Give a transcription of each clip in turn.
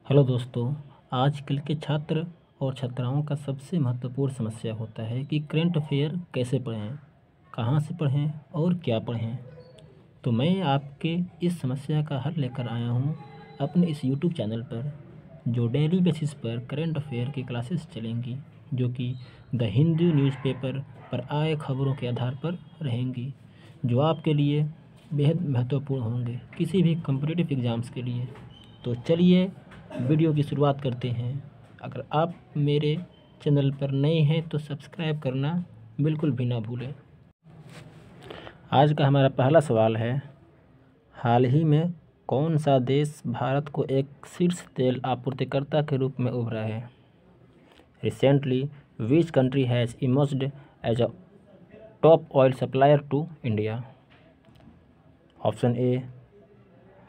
Hello दोस्तों। आजकल के छात्र और छात्राओं का सबसे महत्वपूर्ण समस्या होता है कि करंट अफेयर कैसे पढ़ें, कहाँ से पढ़ें और क्या पढ़ें। तो मैं आपके इस समस्या का हल लेकर आया हूँ अपने इस यूट्यूब चैनल पर, जो डेली बेसिस पर करंट अफेयर की क्लासेस चलेंगी, जो कि द हिंदू न्यूज़पेपर पर आए खबरों के आधार पर रहेंगी, जो आपके लिए बेहद महत्वपूर्ण होंगे किसी भी कॉम्पिटिटिव एग्ज़ाम्स के लिए। तो चलिए वीडियो की शुरुआत करते हैं। अगर आप मेरे चैनल पर नए हैं तो सब्सक्राइब करना बिल्कुल भी ना भूलें। आज का हमारा पहला सवाल है, हाल ही में कौन सा देश भारत को एक शीर्ष तेल आपूर्तिकर्ता के रूप में उभरा है? Recently which country has emerged as a top oil supplier to India? Option A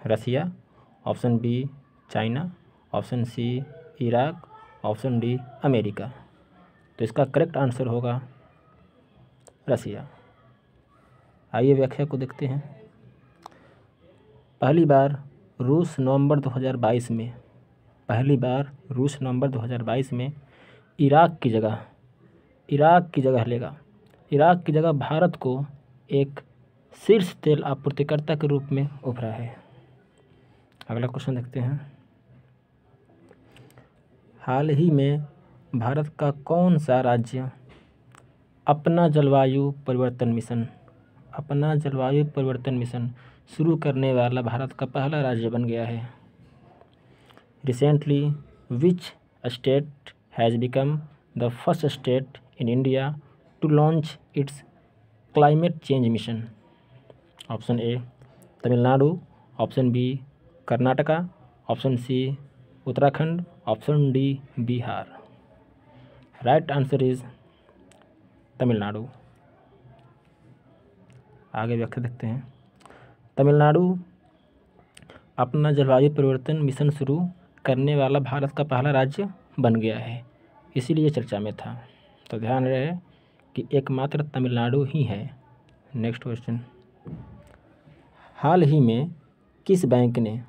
Russia, option B China, option C Iraq, option D America. तो इसका करेक्ट आंसर होगा रसिया। आइए व्याख्या को देखते हैं। पहली बार रूस नवंबर 2022 में इराक की जगह भारत को एक शीर्ष तेल आपूर्तिकर्ता के रूप में उभरा है। अगला क्वेश्चन देखते हैं। हाल ही में भारत का कौन सा राज्य अपना जलवायु परिवर्तन मिशन शुरू करने वाला भारत का पहला राज्य बन गया है? Recently which state has become the first state in India to launch its climate change mission? Option A Tamil Nadu, option B Karnataka, option C Uttarakhand, option D Bihar. Right answer is Tamil Nadu. आगे व्याख्या देखते हैं। तमिलनाडु अपना जलवायु परिवर्तन मिशन शुरू करने वाला भारत का पहला राज्य बन गया है, इसीलिए चर्चा में था। तो ध्यान रहे कि एकमात्र तमिलनाडु ही है। नेक्स्ट क्वेश्चन, हाल ही में किस बैंक ने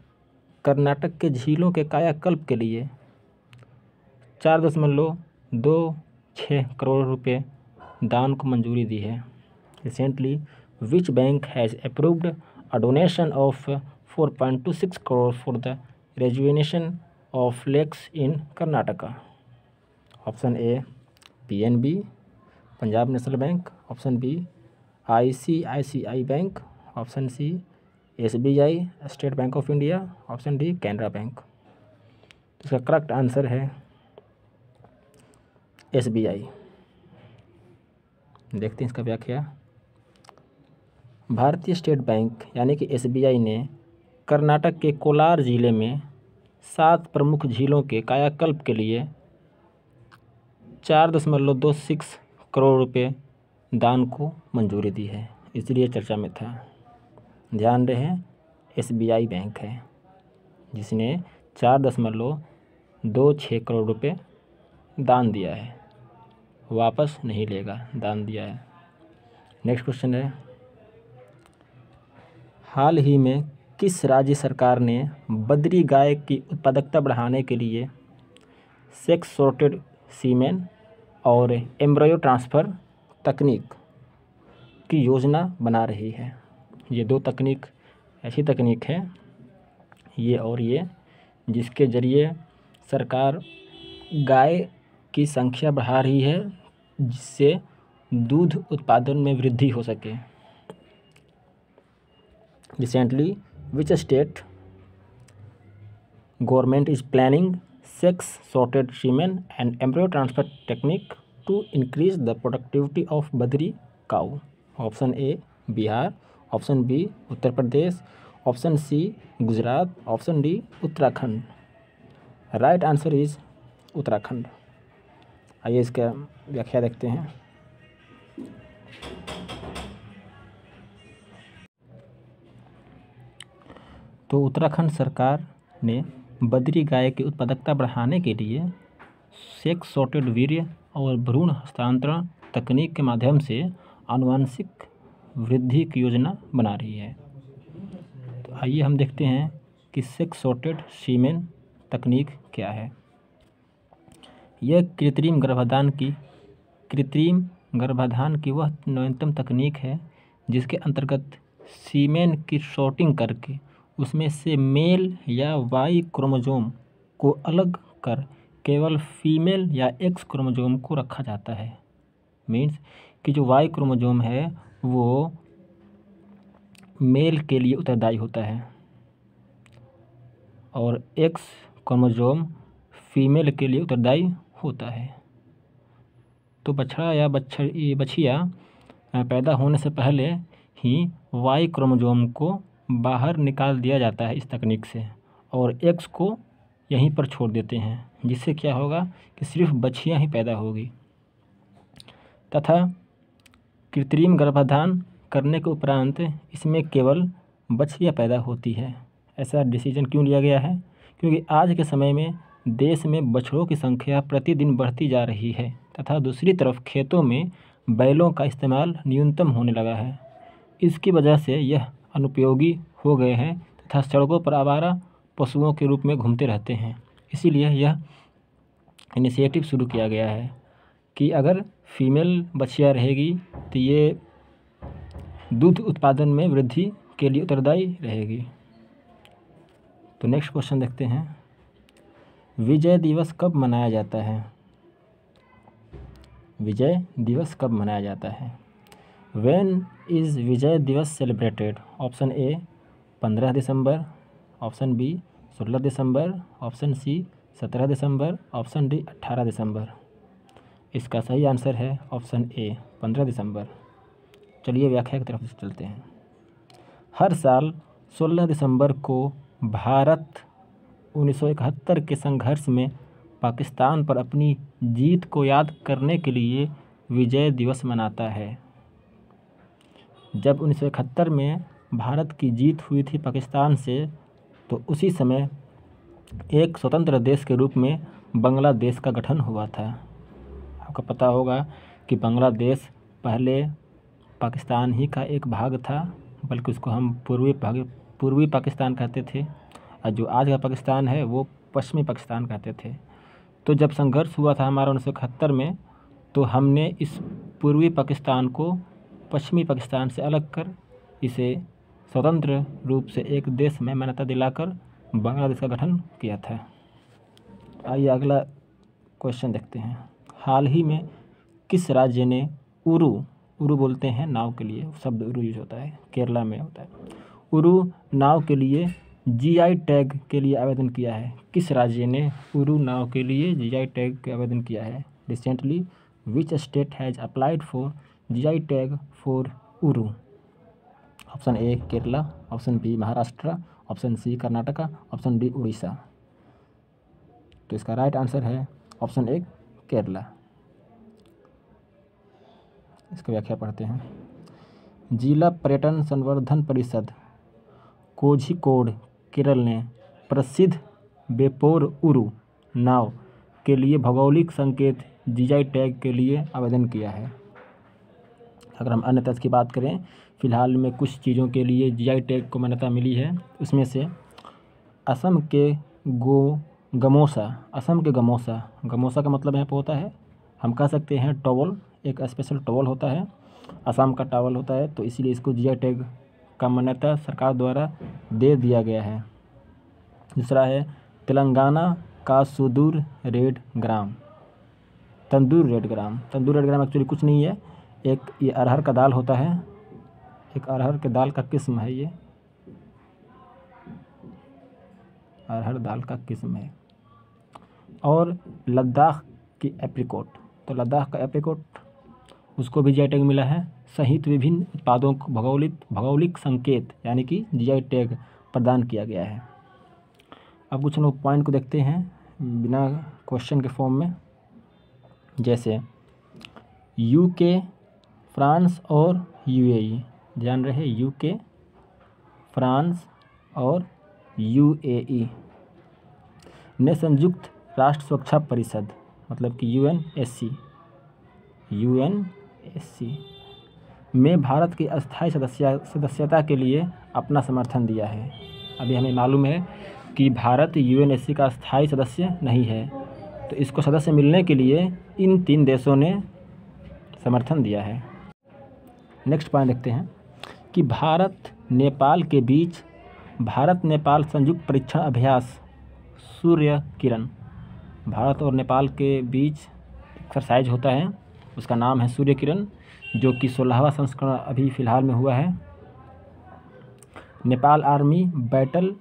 कर्नाटक के झीलों के कायाकल्प के लिए 4.26 करोड़ रुपए दान को मंजूरी दी है? Recently which bank has approved a donation of 4.26 crore for the rejuvenation of lakes in Karnataka? Option A PNB Punjab national bank, option B ICICI bank, option C SBI state bank of India, option D Canara bank. इसका correct answer है SBI। देखते हैं इसका व्याख्या। भारतीय state bank यानी कि SBI ने कर्नाटक के कोलार जिले में 7 प्रमुख झीलों के कायाकल्प के लिए 4.26 करोड़ रुपए दान को मंजूरी दी है, इसलिए चर्चा में था। ध्यान रहे SBI बैंक है जिसने 4.26 करोड़ रुपए दान दिया है, वापस नहीं लेगा, दान दिया है। नेक्स्ट क्वेश्चन है, हाल ही में किस राज्य सरकार ने बद्री गाय की उत्पादकता बढ़ाने के लिए सेक्स सॉर्टेड सीमेन और एम्ब्रियो ट्रांसफ़र तकनीक की योजना बना रही है? ये दो तकनीक ऐसी तकनीक है, ये जिसके ज़रिए सरकार गाय की संख्या बढ़ा रही है, जिससे दूध उत्पादन में वृद्धि हो सके। Recently which state government is planning sex sorted semen and embryo transfer technique to increase the productivity of Badri cow? Option A Bihar, option B Uttar Pradesh, option C Gujarat, option D Uttarakhand. Right answer is Uttarakhand. आइए इसका व्याख्या देखते हैं। तो उत्तराखंड सरकार ने बद्री गाय की उत्पादकता बढ़ाने के लिए सेक्स सॉर्टेड वीर्य और भ्रूण हस्तांतरण तकनीक के माध्यम से आनुवंशिक वृद्धि की योजना बना रही है। तो आइए हम देखते हैं कि सेक्स सॉर्टेड सीमेन तकनीक क्या है? यह कृत्रिम गर्भाधान की वह नवीनतम तकनीक है जिसके अंतर्गत सीमेन की सॉर्टिंग करके उसमें से मेल या वाई क्रोमोसोम को अलग कर केवल फीमेल या एक्स क्रोमोसोम को रखा जाता है। मीन्स कि जो वाई क्रोमोसोम है वो मेल के लिए उत्तरदायी होता है और एक्स क्रोमोसोम फीमेल के लिए उत्तरदायी होता है। तो बछड़ा या बछिया पैदा होने से पहले ही वाई क्रोमोसोम को बाहर निकाल दिया जाता है इस तकनीक से और एक्स को यहीं पर छोड़ देते हैं, जिससे क्या होगा कि सिर्फ बछिया ही पैदा होगी। तथा कृत्रिम गर्भाधान करने के उपरांत इसमें केवल बछिया पैदा होती है। ऐसा डिसीजन क्यों लिया गया है? क्योंकि आज के समय में देश में बछड़ों की संख्या प्रतिदिन बढ़ती जा रही है तथा दूसरी तरफ खेतों में बैलों का इस्तेमाल न्यूनतम होने लगा है। इसकी वजह से यह अनुपयोगी हो गए हैं तथा सड़कों पर आवारा पशुओं के रूप में घूमते रहते हैं। इसीलिए यह इनिशिएटिव शुरू किया गया है कि अगर फीमेल बछिया रहेगी तो ये दूध उत्पादन में वृद्धि के लिए उत्तरदायी रहेगी। तो नेक्स्ट क्वेश्चन देखते हैं, विजय दिवस कब मनाया जाता है? विजय दिवस कब मनाया जाता है? When is Vijay Diwas celebrated? Option A 15 December, option B 16 December, option C 17 December, option D 18 December. इसका सही आंसर है ऑप्शन ए 15 दिसंबर। चलिए व्याख्या की तरफ चलते हैं। हर साल 16 दिसंबर को भारत 1971 के संघर्ष में पाकिस्तान पर अपनी जीत को याद करने के लिए विजय दिवस मनाता है। जब 1971 में भारत की जीत हुई थी पाकिस्तान से, तो उसी समय एक स्वतंत्र देश के रूप में बांग्लादेश का गठन हुआ था। आपको पता होगा कि बांग्लादेश पहले पाकिस्तान ही का एक भाग था, बल्कि उसको हम पूर्वी पाकिस्तान कहते थे और जो आज का पाकिस्तान है वो पश्चिमी पाकिस्तान कहते थे। तो जब संघर्ष हुआ था हमारा 1971 में, तो हमने इस पूर्वी पाकिस्तान को पश्चिमी पाकिस्तान से अलग कर इसे स्वतंत्र रूप से एक देश में मान्यता दिलाकर बांग्लादेश का गठन किया था। आइए अगला क्वेश्चन देखते हैं। हाल ही में किस राज्य ने उरु बोलते हैं नाव के लिए, शब्द उरु यूज होता है, केरला में होता है। उरु नाव के लिए जीआई टैग के लिए आवेदन किया है? किस राज्य ने उरु नाव के लिए जीआई टैग के आवेदन किया है? Recently which state has applied for GI tag for Uru? Option A Kerala, option B Maharashtra, option C Karnataka, option D Orissa. तो इसका राइट आंसर है ऑप्शन ए केरला। इसकी व्याख्या पढ़ते हैं। जिला पर्यटन संवर्धन परिषद कोझिकोड केरल ने प्रसिद्ध बेपोर उरु नाव के लिए भौगोलिक संकेत जीआई टैग के लिए आवेदन किया है। अगर हम अन्य तथ्य की बात करें, फ़िलहाल में कुछ चीज़ों के लिए जीआई टैग को मान्यता मिली है। उसमें से असम के गमोसा का मतलब यहाँ पर होता है, हम कह सकते हैं टॉवल, एक स्पेशल टॉवल होता है, असम का टॉवल होता है, तो इसीलिए इसको जीआई टैग का मान्यता सरकार द्वारा दे दिया गया है। दूसरा है तेलंगाना का सुदूर रेड ग्राम, तंदूर रेड ग्राम एक्चुअली कुछ नहीं है, एक ये अरहर का दाल होता है, एक अरहर के दाल का किस्म है, ये अरहर दाल का किस्म है। और लद्दाख की एप्रिकॉट, तो लद्दाख का एप्रिकॉट उसको भी जीआई टैग मिला है, सहित विभिन्न उत्पादों को भौगोलिक संकेत यानी कि जीआई टैग प्रदान किया गया है। अब कुछ लोग पॉइंट को देखते हैं बिना क्वेश्चन के फॉर्म में, जैसे यूके, फ्रांस और यूएई। ध्यान रहे, यूके, फ्रांस और यूएई ने संयुक्त राष्ट्र सुरक्षा परिषद मतलब कि यूएनएससी में भारत की अस्थायी सदस्यता के लिए अपना समर्थन दिया है। अभी हमें मालूम है कि भारत यूएनएससी का स्थायी सदस्य नहीं है। तो इसको सदस्य मिलने के लिए इन 3 देशों ने समर्थन दिया है। नेक्स्ट पॉइंट देखते हैं कि भारत नेपाल के बीच भारत नेपाल संयुक्त परीक्षण अभ्यास सूर्य किरण, भारत और नेपाल के बीच एक्सरसाइज होता है, उसका नाम है सूर्य किरण, जो कि 16वां संस्करण अभी फ़िलहाल में हुआ है। नेपाल आर्मी बैटल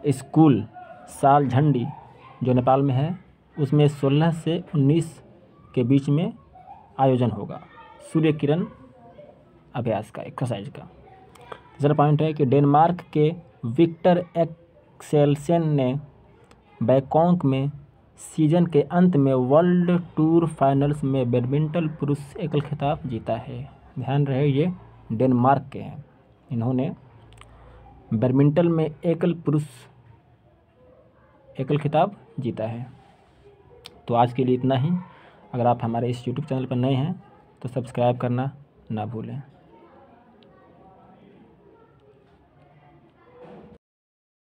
स्कूल साल झंडी जो नेपाल में है, उसमें 16 से 19 के बीच में आयोजन होगा सूर्य किरण अभ्यास का, एक्सरसाइज का। दूसरा पॉइंट है कि डेनमार्क के विक्टर एक्सेलसेन ने बैंकॉक में सीजन के अंत में वर्ल्ड टूर फाइनल्स में बैडमिंटन पुरुष एकल खिताब जीता है। ध्यान रहे ये डेनमार्क के हैं, इन्होंने बैडमिंटन में एकल पुरुष एकल खिताब जीता है। तो आज के लिए इतना ही। अगर आप हमारे इस यूट्यूब चैनल पर नए हैं तो सब्सक्राइब करना ना भूलें।